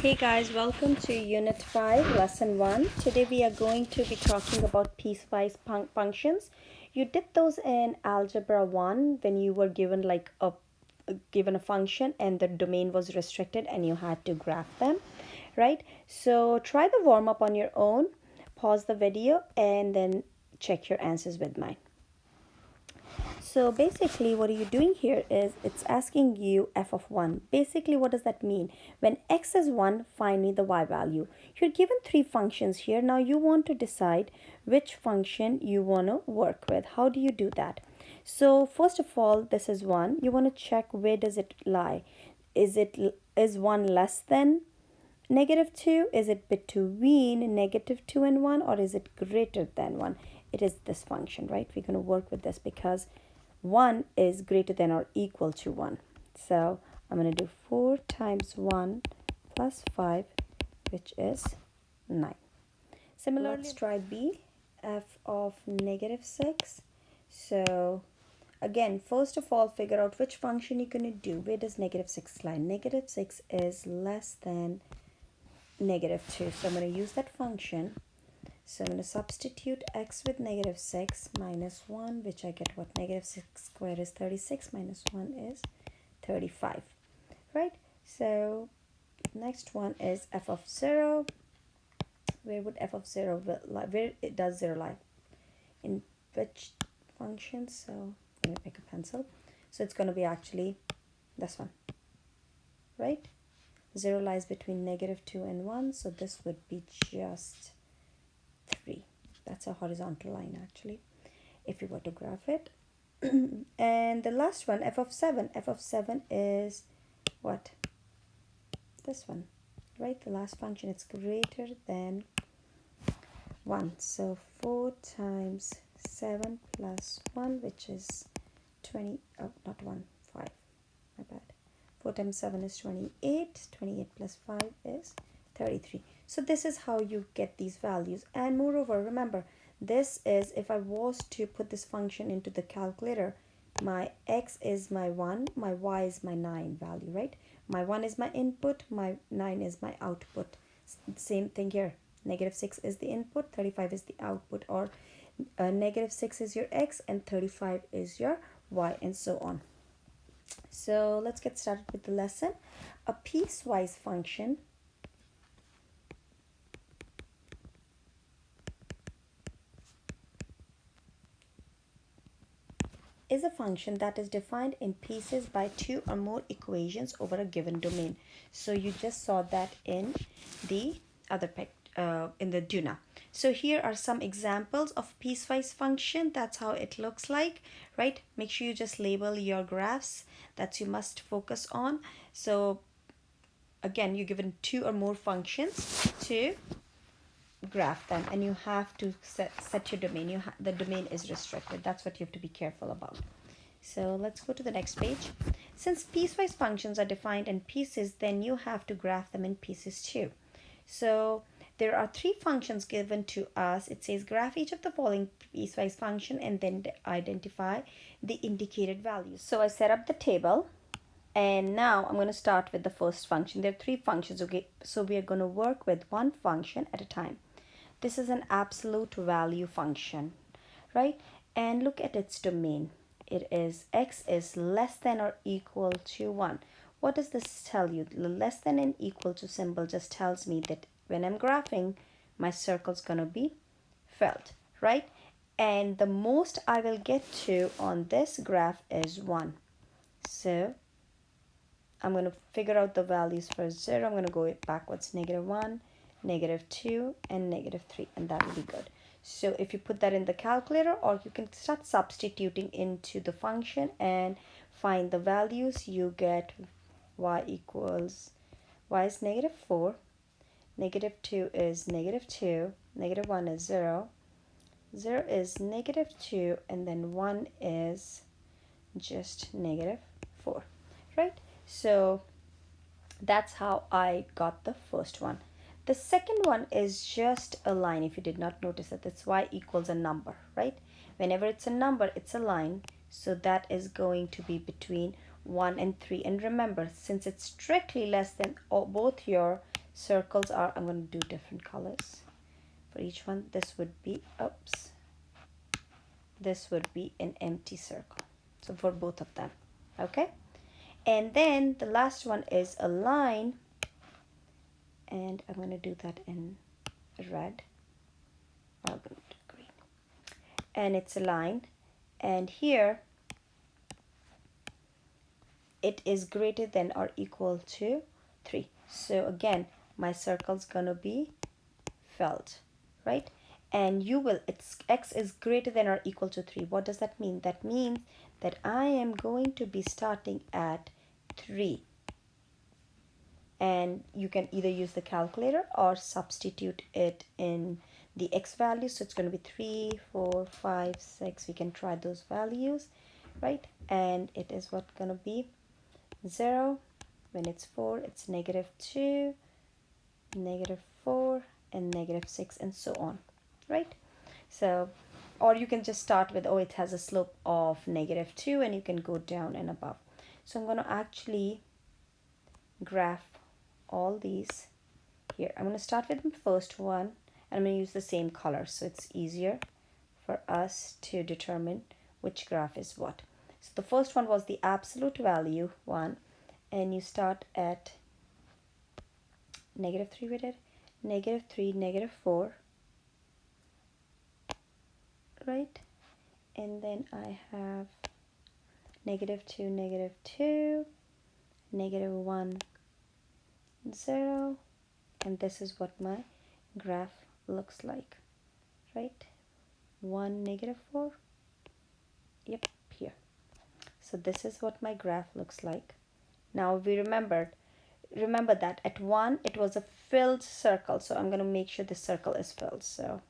Hey guys, welcome to Unit 5, Lesson 1. Today we are going to be talking about piecewise functions. You did those in Algebra 1 when you were given a function and the domain was restricted and you had to graph them, right? So try the warm up on your own, pause the video and then check your answers with mine. So basically what are you doing here is it's asking you f of 1. Basically what does that mean? When x is 1, find me the y value. You're given three functions here. Now you want to decide which function you want to work with. How do you do that? So first of all, this is 1. You want to check where does it lie. Is 1 less than negative 2? Is it between negative 2 and 1, or is it greater than 1? It is this function, right? We're going to work with this because 1 is greater than or equal to 1. So I'm going to do 4 times 1 plus 5, which is 9. Similarly, let's try b, f of negative 6. So again, first of all, figure out which function you're going to do. Where does negative 6 lie? Negative 6 is less than negative 2. So I'm going to use that function. So I'm going to substitute x with negative 6 minus 1, which I get what? Negative 6 squared is 36 minus 1 is 35, right? So next one is f of 0. Where would f of 0 lie? Where it does 0 lie? In which function? So let me pick a pencil. So it's going to be actually this one, right? 0 lies between negative 2 and 1. So this would be just 3. That's a horizontal line actually, if you were to graph it. And the last one, f of 7. F of 7 is what? This one, right? The last function, it's greater than 1. So 4 times 7 plus 1, which is 20. Oh, not 1, 5. My bad. 4 times 7 is 28. 28 plus 5 is 33. So this is how you get these values. And moreover, remember, this is if I was to put this function into the calculator, my x is my 1, my y is my 9 value, right? My 1 is my input, my 9 is my output. Same thing here. Negative 6 is the input, 35 is the output, or negative 6 is your x and 35 is your y, and so on. So let's get started with the lesson. A piecewise function is a function that is defined in pieces by two or more equations over a given domain. So you just saw that in the other in the Duna. So here are some examples of piecewise function. That's how it looks like, right? Make sure you just label your graphs that you must focus on. So again, you're given two or more functions to graph them, and you have to set your domain. The domain is restricted. That's what you have to be careful about. So let's go to the next page. Since piecewise functions are defined in pieces, then you have to graph them in pieces too. So there are three functions given to us. It says graph each of the following piecewise function and then identify the indicated values. So I set up the table. And now I'm going to start with the first function. There are three functions, okay? So we are going to work with one function at a time. This is an absolute value function, right? And look at its domain. It is x is less than or equal to 1. What does this tell you? The less than and equal to symbol just tells me that when I'm graphing, my circle's going to be filled, right? And the most I will get to on this graph is 1. So I'm going to figure out the values for 0. I'm going to go backwards, negative 1, negative 2, and negative 3, and that will be good. So if you put that in the calculator, or you can start substituting into the function and find the values, you get y is negative 4, negative 2 is negative 2, negative 1 is 0, 0 is negative 2, and then 1 is just negative 4, right? So that's how I got the first one. The second one is just a line. If you did not notice that, that's y equals a number, right? Whenever it's a number, it's a line. So that is going to be between 1 and 3. And remember, since it's strictly less than both your circles are, I'm going to do different colors for each one. This would be, oops, this would be an empty circle. So for both of them, okay? And then the last one is a line, and I'm going to do that in red. I'm going to do green. And it's a line, and here it is greater than or equal to 3. So again, my circle's gonna be filled, right? And you will, it's x is greater than or equal to 3. What does that mean? That means that I am going to be starting at 3. And you can either use the calculator or substitute it in the x value. So it's going to be 3, 4, 5, 6. We can try those values, right? And it is what going to be 0. When it's 4, it's -2, -4, and -6, and so on, right? So, or you can just start with, oh, it has a slope of -2, and you can go down and above. So I'm going to actually graph all these here. I'm going to start with the first one, and I'm going to use the same color so it's easier for us to determine which graph is what. So the first one was the absolute value 1, and you start at -3 with it, -3, -4, right? And then I have -2, -2, -1, 0, and this is what my graph looks like, right? 1, -4, yep, here. So this is what my graph looks like. Now we remember that at 1 it was a filled circle, so I'm going to make sure the circle is filled. So,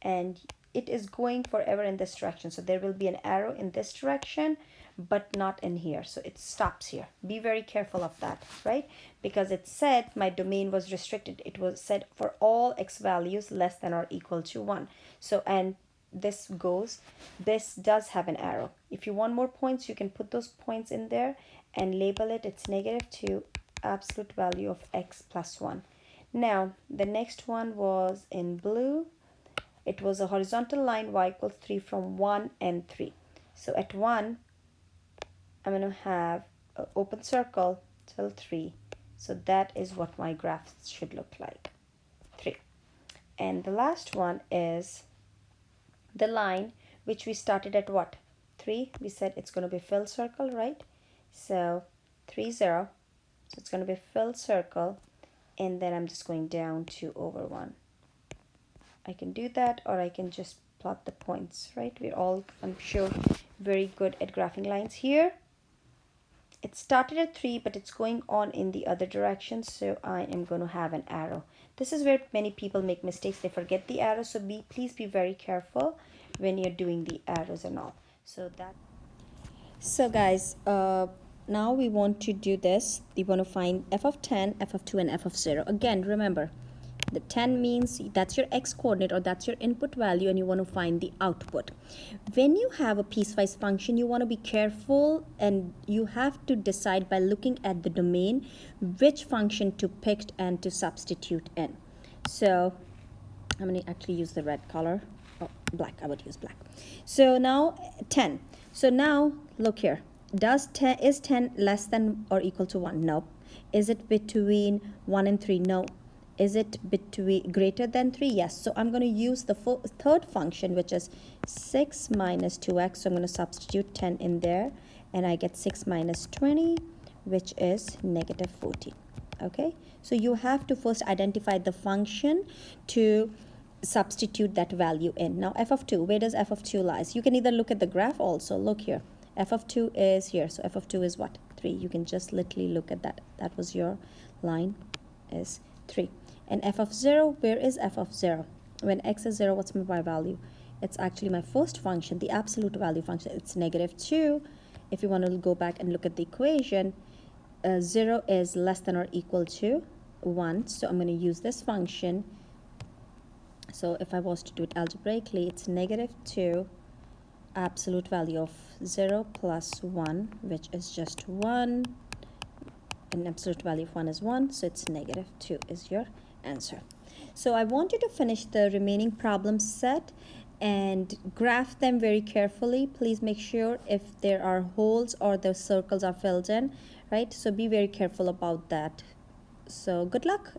and it is going forever in this direction, so there will be an arrow in this direction but not in here, so it stops here. Be very careful of that, right? Because it said my domain was restricted. It was said for all x values less than or equal to 1. So, and this does have an arrow. If you want more points, you can put those points in there and label it. It's -2, absolute value of x plus 1. Now the next one was in blue. It was a horizontal line y equals 3 from 1 and 3. So at 1, I'm going to have an open circle till 3. So that is what my graph should look like, 3. And the last one is the line which we started at what? 3. We said it's going to be filled circle, right? So 3, 0. So it's going to be filled circle, and then I'm just going down 2 over 1. I can do that, or I can just plot the points, right? We're all, I'm sure, very good at graphing lines here. It started at 3, but it's going on in the other direction, so I am going to have an arrow. This is where many people make mistakes. They forget the arrow, so please be very careful when you're doing the arrows and all. So guys, now we want to do this. We want to find f of 10, f of 2, and f of 0. Again, remember, the 10 means that's your x coordinate, or that's your input value, and you want to find the output. When you have a piecewise function, you want to be careful, and you have to decide by looking at the domain which function to pick and to substitute in. So I'm going to actually use the red color. Oh, black, I would use black. So now 10. So now look here. Is 10 less than or equal to 1? No. Is it between 1 and 3? No. Is it between greater than 3? Yes. So I'm going to use the third function, which is 6 minus 2x. So I'm going to substitute 10 in there, and I get 6 minus 20, which is -14. Okay. So you have to first identify the function to substitute that value in. Now f of 2, where does f of 2 lies? You can either look at the graph also. Look here. F of 2 is here. So f of 2 is what? 3. You can just literally look at that. That was your line, is 3. And f of 0, where is f of 0? When x is 0, what's my y value? It's actually my first function, the absolute value function. It's -2. If you want to go back and look at the equation, 0 is less than or equal to 1. So I'm going to use this function. So if I was to do it algebraically, it's -2 absolute value of 0 plus 1, which is just 1, an absolute value of 1 is 1, so it's negative 2 is your answer. So I want you to finish the remaining problem set and graph them very carefully. Please make sure if there are holes or the circles are filled in, right? So be very careful about that. So good luck